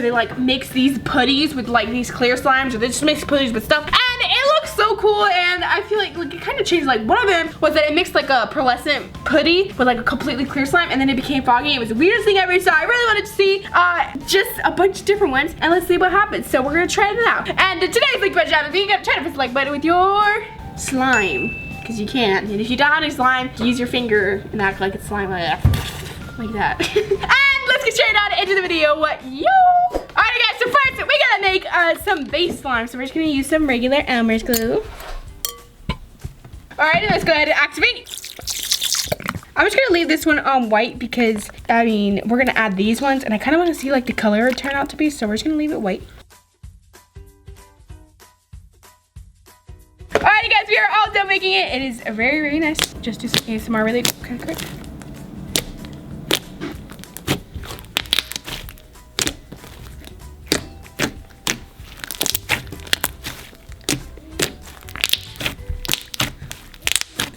they like mix these putties with like these clear slimes, or they just mix putties with stuff, and it looks so cool. And I feel like it kind of changed. Like one of them was that it mixed like a pearlescent putty with like a completely clear slime, and then it became foggy. It was the weirdest thing ever. So I really wanted to see just a bunch of different ones, and let's see what happens. So we're gonna try them out. And today's like budget if you gotta try to press the like button with your slime, because you can't. And if you don't have any slime, use your finger and act like it's slime like that. And let's get straight on into the video. Alright guys, so first we gotta make some base slime. So we're just gonna use some regular Elmer's glue. Alright, let's go ahead and activate. I'm just gonna leave this one on white because I mean we're gonna add these ones, and I kind of want to see like the color it turn out to be. So we're just gonna leave it white. Alright guys, we are all done making it. It is very, very nice. Just do some ASMR really kind of quick.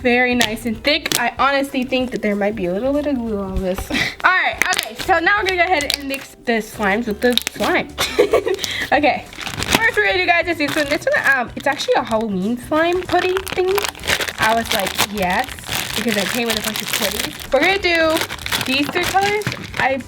Very nice and thick. I honestly think that there might be a little bit of glue on this. Alright, okay, so now we're gonna go ahead and mix the slimes with the slime. Okay, first we're gonna do, guys, is this one. It's actually a Halloween slime putty thing. I was like, yes, because it came with a bunch of putties. We're gonna do these 3 colors.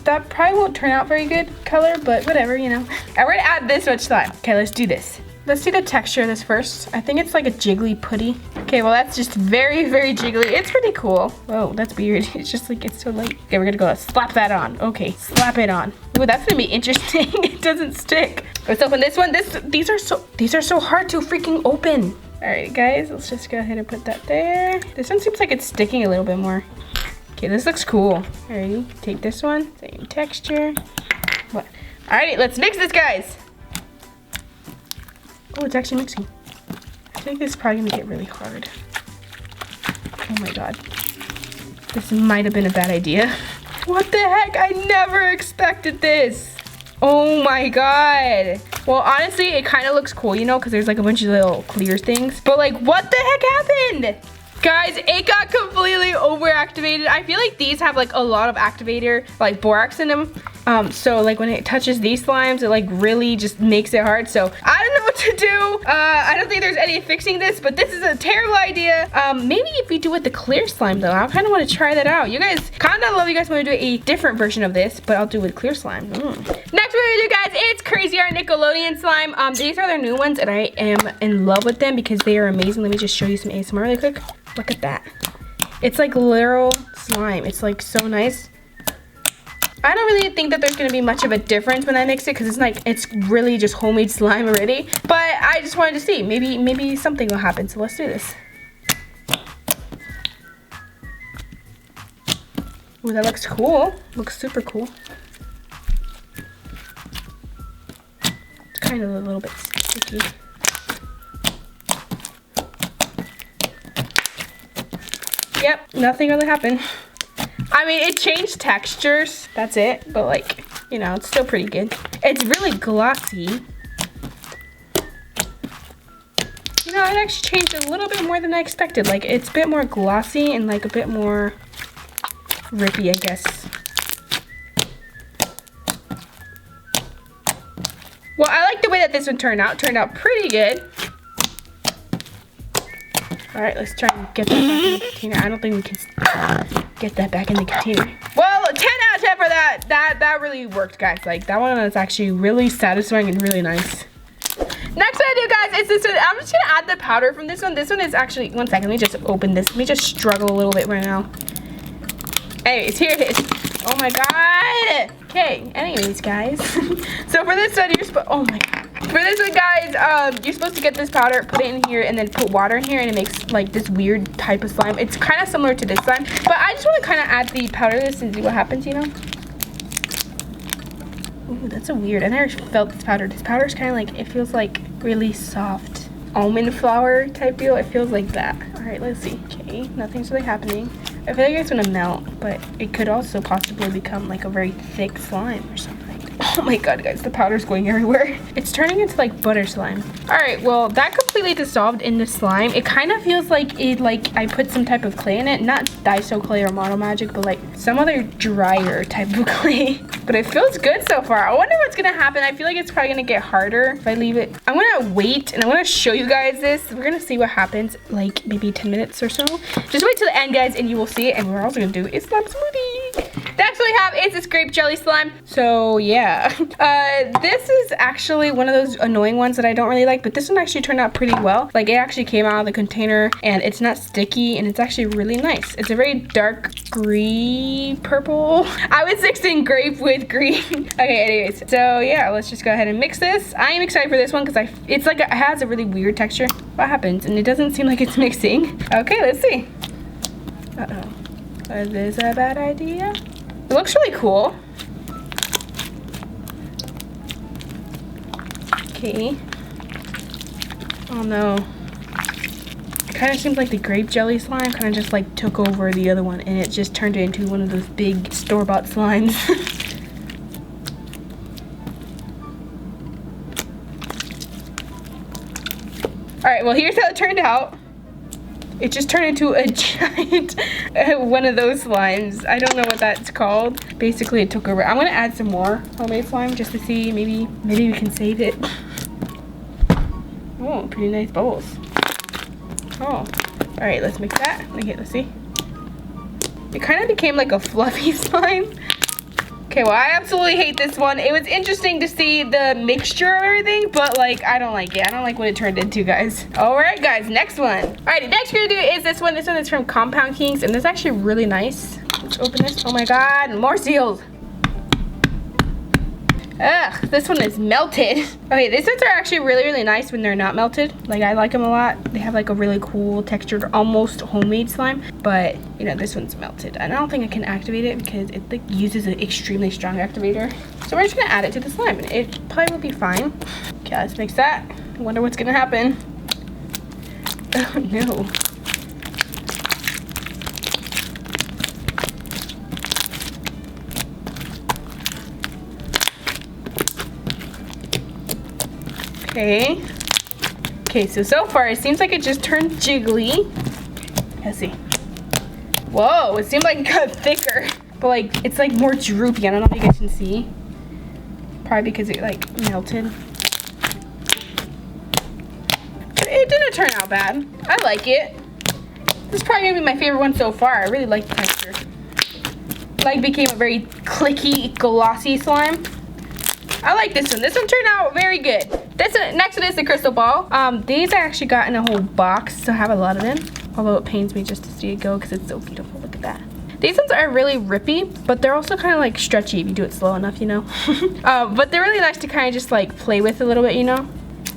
That probably won't turn out very good color, but whatever, you know. And we're gonna add this much slime. Okay, let's do this. Let's see the texture of this first. I think it's like a jiggly putty. Okay, well that's just very, very jiggly. It's pretty cool. Whoa, that's weird. It's just like, it's so light. Okay, we're gonna go slap that on. Okay, slap it on. Ooh, that's gonna be interesting. It doesn't stick. Let's open this one. These are so hard to freaking open. All right, guys, let's just go ahead and put that there. This one seems like it's sticking a little bit more. Okay, this looks cool. Alrighty, take this one, same texture. What? Alrighty, let's mix this, guys. Oh, it's actually mixing. I think this is probably gonna get really hard. Oh my god. This might have been a bad idea. What the heck? I never expected this. Oh my god. Well, honestly, it kind of looks cool, you know, because there's like a bunch of little clear things. But like, what the heck happened? Guys, it got completely overactivated. I feel like these have like a lot of activator, like borax in them. So like when it touches these slimes, it like really just makes it hard. So I don't know what to do. I don't think there's any fixing this, but this is a terrible idea. Maybe if we do with the clear slime though, I kind of want to try that out. You guys, comment down below if you guys want to do a different version of this, but I'll do it with clear slime. Next we're gonna do, guys, it's Crazy Art Nickelodeon Slime. These are their new ones, and I am in love with them because they are amazing. Let me just show you some ASMR really quick. Look at that. It's like literal slime. It's like so nice. I don't really think that there's gonna be much of a difference when I mix it because it's really just homemade slime already. But I just wanted to see. Maybe something will happen. So let's do this. Ooh, that looks cool. Looks super cool. It's kind of a little bit sticky. Yep, nothing really happened. I mean, it changed textures, that's it, but like, you know, it's still pretty good. It's really glossy. You know, it actually changed a little bit more than I expected. Like, it's a bit more glossy and like a bit more rippy, I guess. Well, I like the way that this one turned out. Turned out pretty good. All right, let's try and get that back in the container. I don't think we can get that back in the container. Well, 10 out of 10 for that. That really worked, guys. Like, that one is actually really satisfying and really nice. Next I do, guys, is this one. I'm just gonna add the powder from this one. This one is actually, one second, let me just open this. Let me just struggle a little bit right now. Anyways, here it is. Oh my god. Okay, anyways, guys. So for this one, you're supposed, oh my god. For this one, guys, you're supposed to get this powder, put it in here, and then put water in here, and it makes like this weird type of slime. It's kind of similar to this slime, but I just want to kind of add the powder to this and see what happens, you know? Ooh, that's so weird. I never felt this powder. This powder is kind of like, it feels like really soft almond flour type deal. It feels like that. All right, let's see. Okay, nothing's really happening. I feel like it's gonna melt, but it could also possibly become like a very thick slime or something. Oh my god, guys, the powder's going everywhere. It's turning into like butter slime. All right, well, that completely dissolved in the slime. It kind of feels like I put some type of clay in it. Not Daiso clay or Model Magic, but like some other drier type of clay. But it feels good so far. I wonder what's gonna happen. I feel like it's probably gonna get harder if I leave it. I'm gonna wait and I'm gonna show you guys this. We're gonna see what happens, like maybe 10 minutes or so. Just wait till the end, guys, and you will see it. And we're also gonna do a slime smoothie. Next we have is this grape jelly slime. So yeah, this is actually one of those annoying ones that I don't really like, but this one actually turned out pretty well. Like it actually came out of the container and it's not sticky and it's actually really nice. It's a very dark green purple. I was mixing grape with green. Okay, anyways, so yeah, let's just go ahead and mix this. I am excited for this one because it's like it has a really weird texture. What happens? And it doesn't seem like it's mixing. Okay, let's see. Uh-oh. Is this a bad idea? It looks really cool. Okay. Oh no. It kind of seems like the grape jelly slime kind of just like took over the other one and it just turned it into one of those big store-bought slimes. Alright, well here's how it turned out. It just turned into a giant one of those slimes. I don't know what that's called. Basically, it took over. I'm gonna add some more homemade slime just to see. Maybe we can save it. Oh, pretty nice bubbles. Oh, all right. Let's mix that. Okay, let's see. It kind of became like a fluffy slime. Okay, well, I absolutely hate this one. It was interesting to see the mixture of everything, but like, I don't like it. I don't like what it turned into, guys. All right, guys, next one. All right, the next we're gonna do is this one. This one is from Compound Kings, and this is actually really nice. Let's open this. Oh my God, more seals. Ugh, this one is melted. Okay, these ones are actually really, really nice when they're not melted. Like, I like them a lot. They have like a really cool textured, almost homemade slime. But, you know, this one's melted. And I don't think I can activate it because it like uses an extremely strong activator. So we're just gonna add it to the slime and it probably will be fine. Okay, let's mix that. I wonder what's gonna happen. Oh no. Okay. Okay, so far it seems like it just turned jiggly. Let's see. Whoa, it seemed like it got thicker. But like, it's like more droopy. I don't know if you guys can see. Probably because it like melted. It didn't turn out bad. I like it. This is probably gonna be my favorite one so far. I really like the texture. Like became a very clicky, glossy slime. I like this one. This one turned out very good. This one, next one is the crystal ball. These I actually got in a whole box, so I have a lot of them. Although it pains me just to see it go because it's so beautiful. Look at that. These ones are really rippy, but they're also kind of like stretchy if you do it slow enough, you know. But they're really nice to kind of just like play with a little bit, you know.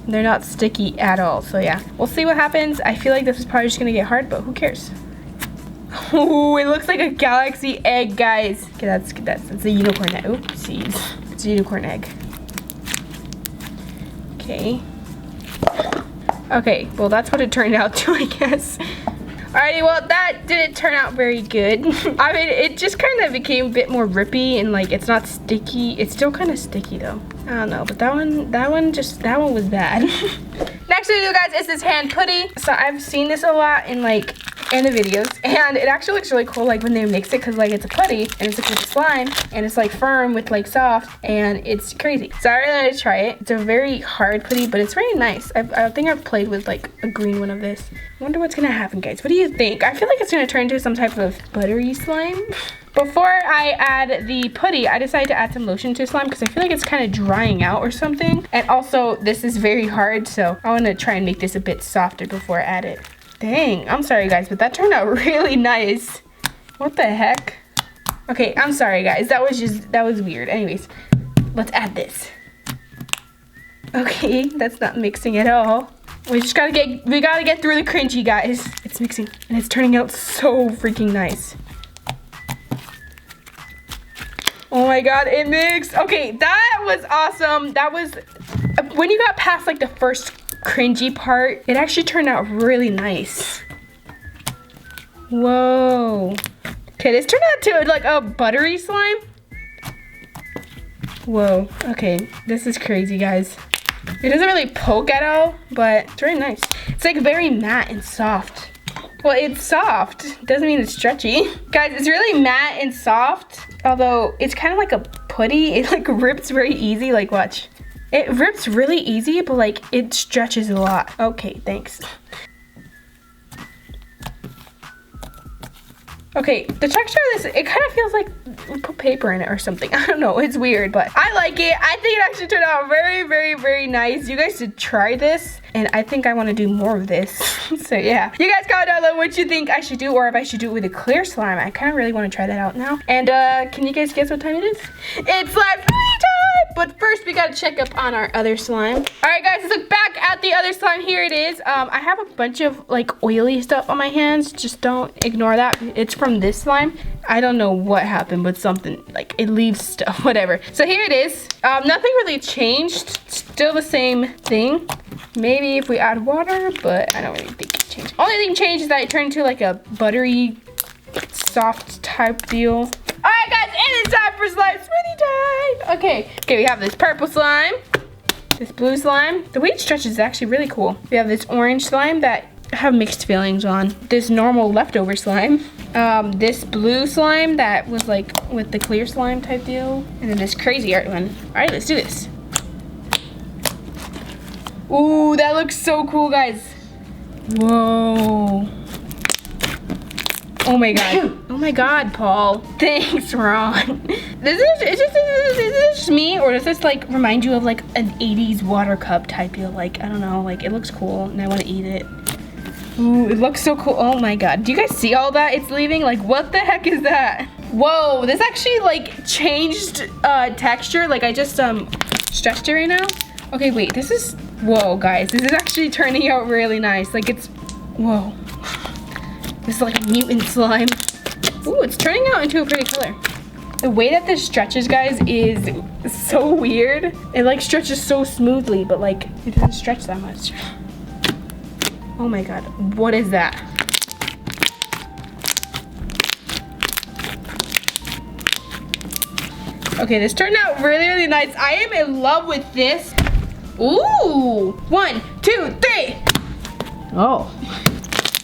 They're not sticky at all. So yeah, we'll see what happens. I feel like this is probably just gonna get hard, but who cares? Oh, it looks like a galaxy egg, guys. Okay, that's a unicorn egg. Oopsies. It's a unicorn egg. Okay. Okay, well that's what it turned out to, I guess. Alrighty, well that didn't turn out very good. I mean, it just kind of became a bit more rippy and like it's not sticky. It's still kind of sticky though. I don't know, but that one was bad. Next video, guys, is this hand putty. So I've seen this a lot in like in the videos, and it actually looks really cool like when they mix it because like it's a putty and it's like with slime and it's like firm with like soft and it's crazy. So I really wanted to try it. It's a very hard putty, but it's very nice. I think I've played with like a green one of this. I wonder what's gonna happen, guys. What do you think? I feel like it's gonna turn into some type of buttery slime. Before I add the putty, I decided to add some lotion to slime because I feel like it's kind of drying out or something. And also this is very hard, so I want to try and make this a bit softer before I add it. Dang, I'm sorry guys, but that turned out really nice. What the heck? Okay, I'm sorry guys, that was weird. Anyways, let's add this. Okay, that's not mixing at all. We gotta get through the cringy, guys. It's mixing and it's turning out so freaking nice. Oh my god, it mixed. Okay, that was awesome. That was, when you got past like the first cringy part, it actually turned out really nice. Whoa. Okay, this turned out to like a buttery slime. Whoa, okay, this is crazy, guys. It doesn't really poke at all, but it's very nice. It's like very matte and soft. Well, it's soft. Doesn't mean it's stretchy. Guys, it's really matte and soft, although it's kind of like a putty. It like rips very easy, like watch. It rips really easy, but like it stretches a lot. Okay, thanks. Okay, the texture of this, it kind of feels like we put paper in it or something. I don't know, it's weird, but I like it. I think it actually turned out very, very, very nice. You guys should try this, and I think I want to do more of this. So yeah, you guys comment down below what you think I should do, or if I should do it with a clear slime. I kind of really want to try that out now. And can you guys guess what time it is? It's slime time! But first, we gotta check up on our other slime. All right, guys, let's look back at the other slime. Here it is. I have a bunch of like oily stuff on my hands. Just don't ignore that. It's from this slime. I don't know what happened, but something like it leaves stuff, whatever. So here it is. Nothing really changed. Still the same thing. Maybe if we add water, but I don't really think it changed. Only thing changed is that it turned into like a buttery, soft type deal. All right, guys, and it's time for slime smoothie time. Okay, we have this purple slime, this blue slime. The way it stretches is actually really cool. We have this orange slime that I have mixed feelings on. This normal leftover slime. This blue slime that was like with the clear slime type deal. And then this crazy art one. All right, let's do this. Ooh, that looks so cool, guys. Whoa. Oh my god. Oh my god, Paul. Thanks, Ron. Is this just me, or does this like remind you of like an 80s water cup type deal? Like, I don't know, like it looks cool and I want to eat it. Ooh, it looks so cool. Oh my god. Do you guys see all that it's leaving? Like, what the heck is that? Whoa, this actually like changed texture. Like I just stretched it right now. Okay, wait, this is, whoa guys, this is actually turning out really nice. Like it's, whoa. This is like a mutant slime. Ooh, it's turning out into a pretty color. The way that this stretches, guys, is so weird. It like stretches so smoothly, but like it doesn't stretch that much. Oh my god, what is that? Okay, this turned out really, really nice. I am in love with this. Ooh, 1, 2, 3. Oh.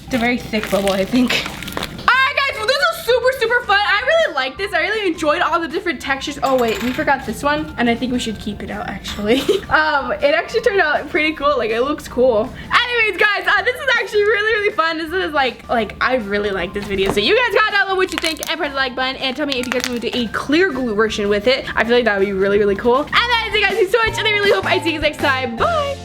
It's a very thick bubble, I think. Alright guys, well this was super, super fun. I really like this. I really enjoyed all the different textures. Oh wait, we forgot this one. And I think we should keep it out actually. It actually turned out pretty cool. Like it looks cool. Anyways guys, this is actually really, really fun. This is like I really like this video. So you guys comment down below what you think and press the like button and tell me if you guys want to do a clear glue version with it. I feel like that would be really, really cool. And that is it guys, thank you so much and I really hope I see you guys next time. Bye!